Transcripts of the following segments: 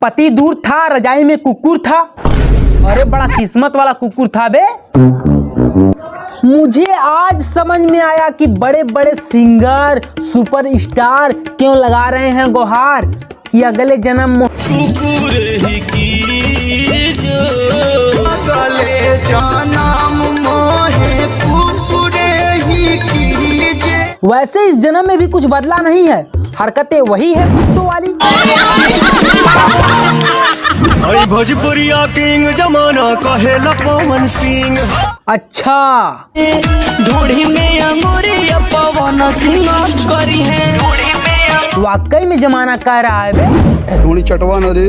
पति दूर था, रजाई में कुकुर था। अरे बड़ा किस्मत वाला कुकुर था बे। मुझे आज समझ में आया कि बड़े बड़े सिंगर सुपरस्टार क्यों लगा रहे हैं गुहार कि अगले जन्म कुकुर ही कीजो, अगले जन्म मोहे कुकुर ही कीजे। वैसे इस जन्म में भी कुछ बदला नहीं है, हरकतें वही है कुत्तों वाली। आई भोजपुरिया किंग जमाना कहेला पवन सिंह। अच्छा ढूढ़ी में अंगूरिया पवन सिंह करी है। वाकई में जमाना कह रहा है बे। ढूंढी चटवा न रे।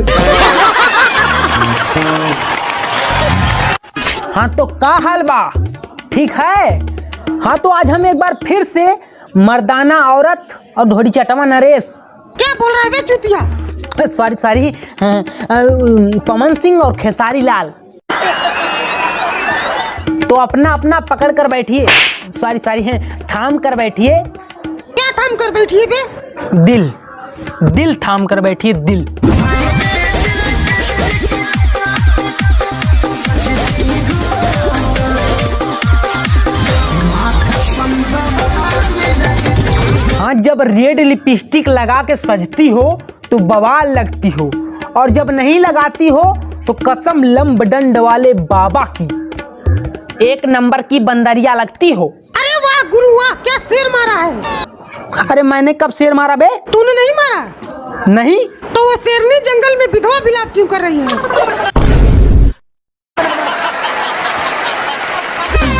हाँ तो का हाल बा, ठीक है। हाँ तो आज हम एक बार फिर से मर्दाना औरत और ढोड़ी चटवा नरेश। क्या बोल रहा है बे चुतिया? सॉरी पवन सिंह और खेसारी लाल। तो अपना अपना पकड़ कर बैठिए, सॉरी थाम कर बैठिए। क्या थाम कर बैठिए बे? दिल थाम कर बैठिए, दिल। हाँ, जब रेड लिपस्टिक लगा के सजती हो तो बवाल लगती हो, और जब नहीं लगाती हो तो कसम लंबडंड वाले बाबा की एक नंबर की बंदरिया लगती हो। अरे वाह गुरु वाह, क्या शेर मारा है। अरे मैंने कब शेर मारा बे? तूने नहीं मारा? नहीं तो वो शेरनी जंगल में विधवा विलाप क्यों कर रही है?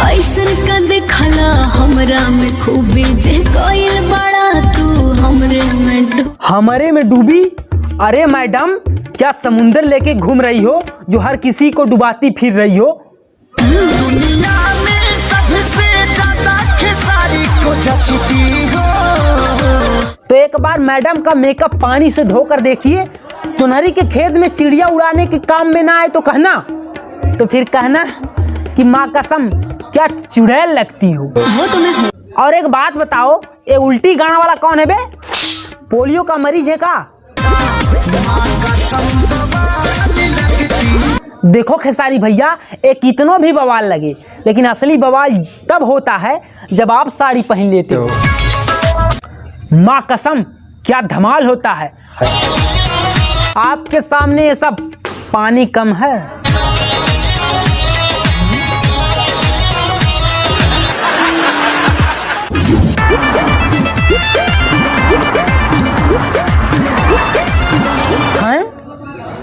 ऐसन का देखला हमरा में खूबी जे कोइल बड़ा तू हमरे में डूबी। अरे मैडम, क्या समुंदर लेके घूम रही हो जो हर किसी को डुबाती फिर रही हो? दुनिया में सबसे ज्यादा खेसारी को जचती हो। तो एक बार मैडम का मेकअप पानी से धोकर देखिए। चुनरी के खेत में चिड़िया उड़ाने के काम में ना आए तो कहना, तो फिर कहना कि माँ कसम क्या चुड़ैल लगती हो। वो तुम्हें। और एक बात बताओ, ये उल्टी गाना वाला कौन है बे? पोलियो का मरीज है का? देखो खेसारी भैया, एक कितनो भी बवाल लगे, लेकिन असली बवाल तब होता है जब आप साड़ी पहन लेते हो। माँ कसम क्या धमाल होता है। आपके सामने ये सब पानी कम है।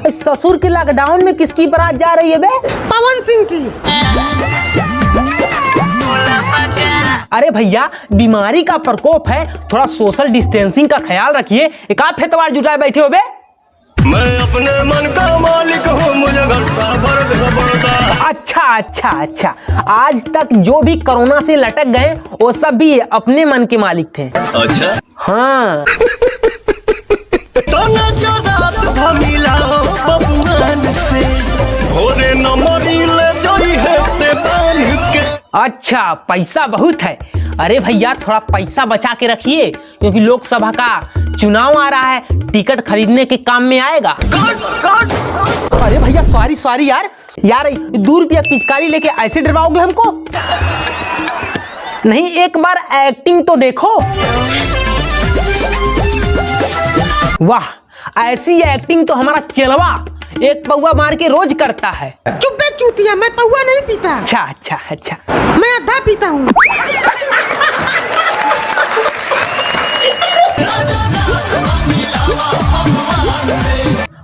ससुर के लॉकडाउन में किसकी बारात जा रही है बे? पवन सिंह की। अरे भैया, बीमारी का प्रकोप है, थोड़ा सोशल डिस्टेंसिंग का ख्याल रखिए। एक आप फेतवार जुटाए बैठे हो बे। मैं अपने मन का मालिक हूँ, मुझे घंटा भर देना पड़ता। अच्छा, आज तक जो भी कोरोना से लटक गए वो सब भी अपने मन के मालिक थे। अच्छा हाँ। तो न जो रात भमिलाओ बबुआन से, भोरे न मरी ले जोई है ते बांध के। अच्छा, पैसा बहुत है। अरे भैया, थोड़ा पैसा बचा के रखिए, क्योंकि लोकसभा का चुनाव आ रहा है, टिकट खरीदने के काम में आएगा। अरे भैया सॉरी यार 2 रुपया पिचकारी लेके ऐसे डरवाओगे हमको? नहीं, एक बार एक्टिंग तो देखो। वाह, ऐसी एक्टिंग तो हमारा चेलवा एक पौवा मार के रोज करता है। चुप बे चूतिया, मैं पौवा नहीं पीता। अच्छा, मैं आधा पीता हूँ।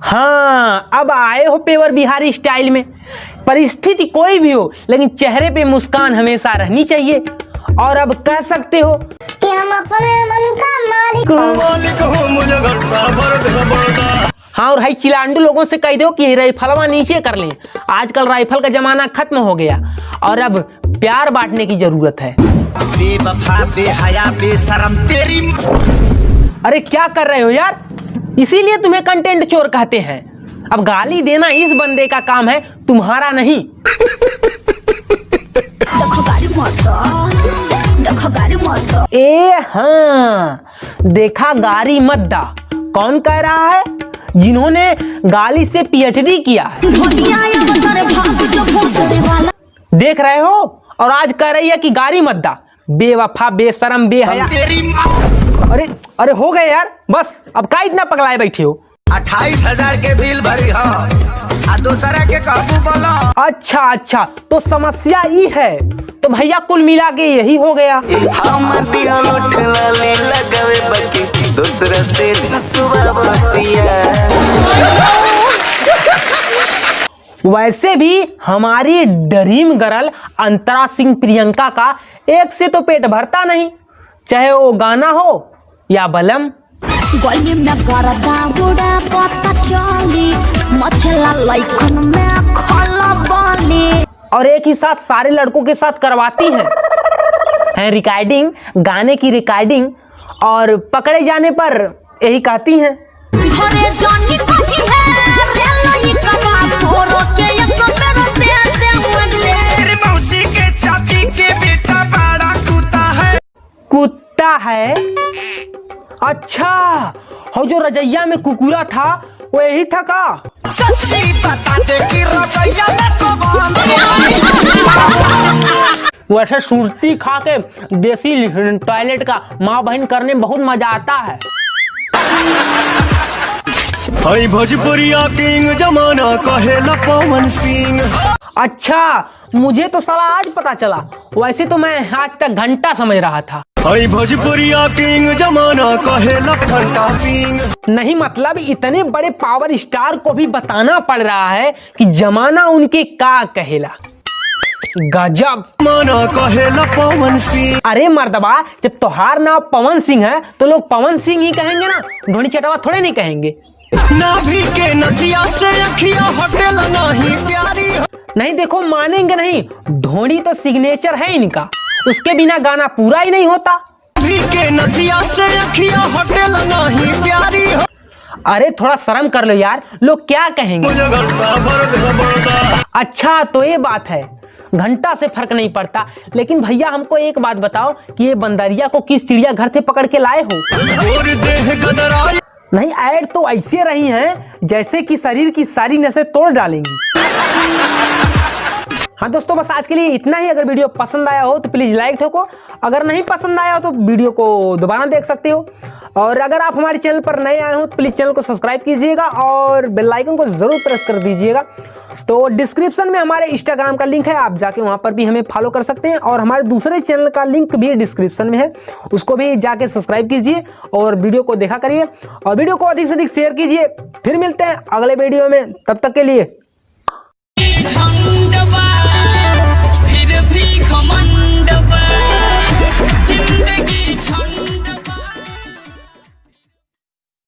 हाँ, अब आए हो पेवर बिहारी स्टाइल में। परिस्थिति कोई भी हो, लेकिन चेहरे पे मुस्कान हमेशा रहनी चाहिए। और अब कह सकते हो कि हम अपने मन का मालिक हूँ, मुझे घंटा भर देना पड़ता। हाँ, और हाई चिलांडू लोगों से कह दो कि राइफलवा नीचे कर लें। आजकल राइफल का जमाना खत्म हो गया और अब प्यार बांटने की जरूरत है। बेवफा बेहया बेशरम तेरी। अरे क्या कर रहे हो यार? इसीलिए तुम्हें कंटेंट चोर कहते हैं। अब गाली देना इस बंदे का काम है, तुम्हारा नहीं। ए हाँ, देखा गारी मत दा। कौन कह रहा है? जिन्होंने गाली से पीएचडी किया है। देख रहे हो, और आज कह रही है कि गाड़ी मत दा। बेवफा, बेशरम, बेहया। अरे अरे हो गए यार, बस अब का इतना पगलाए बैठे हो। 28,000 के बिल भरी हो आ दूसरा के काबू बोलो। अच्छा, तो समस्या ई है। तो भैया कुल मिला के यही हो गया। हमर दिया लुठला ले लगावे बाकी दूसरा से चुसवा बतिया। वैसे भी हमारी ड्रीम गर्ल अंतरा सिंह प्रियंका का एक से तो पेट भरता नहीं, चाहे वो गाना हो या बलम। गली में गरदा बुड़ा पता चली, मचला लाइकन में खला बाली। और एक ही साथ सारे लड़कों के साथ करवाती हैं रिकॉर्डिंग, गाने की रिकॉर्डिंग, और पकड़े जाने पर यही कहती हैं घरे जानी काठी है रेलई कमा तोरो के एक बेरो दे तेरे मौसी के चाची के बेटा बड़ा कुत्ता है। अच्छा, हो जो रजैया में कुकुरा था वो यही था का? सच्ची बता दे कि रजैया में कौन। वैसे सुरती खा के देसी टॉयलेट का माँ बहन करने में बहुत मजा आता है। हाय भोजपुरिया किंग जमाना कहेला पवन सिंह। अच्छा, मुझे तो साला आज पता चला, वैसे तो मैं आज तक घंटा समझ रहा था। हाय भोजपुरिया किंग जमाना कहेला घंटा सिंह। नहीं, मतलब इतने बड़े पावर स्टार को भी बताना पड़ रहा है कि जमाना उनके का कहेला। गजब। माना कहेला पवन सिंह। अरे मर्दबा, जब तोहार नाम पवन सिंह है तो लोग पवन सिंह ही कहेंगे ना, ढोनी चटवा थोड़े नहीं कहेंगे। नाभि के नथिया से अखिया होटल नहीं प्यारी। नहीं देखो, मानेंगे नहीं, ढोनी तो सिग्नेचर है इनका, उसके बिना गाना पूरा ही नहीं होता। नाभि के नथिया से अखिया होटल नहीं प्यारी। अरे थोड़ा शर्म कर लो यार, लोग क्या कहेंगे। मुझे घंटा भर बड़ता। अच्छा, तो ये बात है, घंटा से फर्क नहीं पड़ता। लेकिन भैया हमको एक बात बताओ कि ये बंदरिया को किस चिड़िया घर से पकड़ के लाए हो? और देह गदराई। नहीं, ऐड तो ऐसे रही हैं जैसे कि शरीर की सारी नसें तोड़ डालेंगी। हाँ दोस्तों, बस आज के लिए इतना ही। अगर वीडियो पसंद आया हो तो प्लीज लाइक ठोको, अगर नहीं पसंद आया हो तो वीडियो को दोबारा देख सकते हो। और अगर आप हमारे चैनल पर नए आए हो तो प्लीज चैनल को सब्सक्राइब कीजिएगा और बेल आइकन को जरूर प्रेस कर दीजिएगा। तो डिस्क्रिप्शन में हमारे इंस्टाग्राम का लिंक है, आप जाके वहाँ पर भी हमें फॉलो कर सकते हैं, और हमारे दूसरे चैनल का लिंक भी डिस्क्रिप्शन में है, उसको भी जाके सब्सक्राइब कीजिए और वीडियो को देखा करिए, और वीडियो को अधिक से अधिक शेयर कीजिए। फिर मिलते हैं अगले वीडियो में, तब तक के लिए।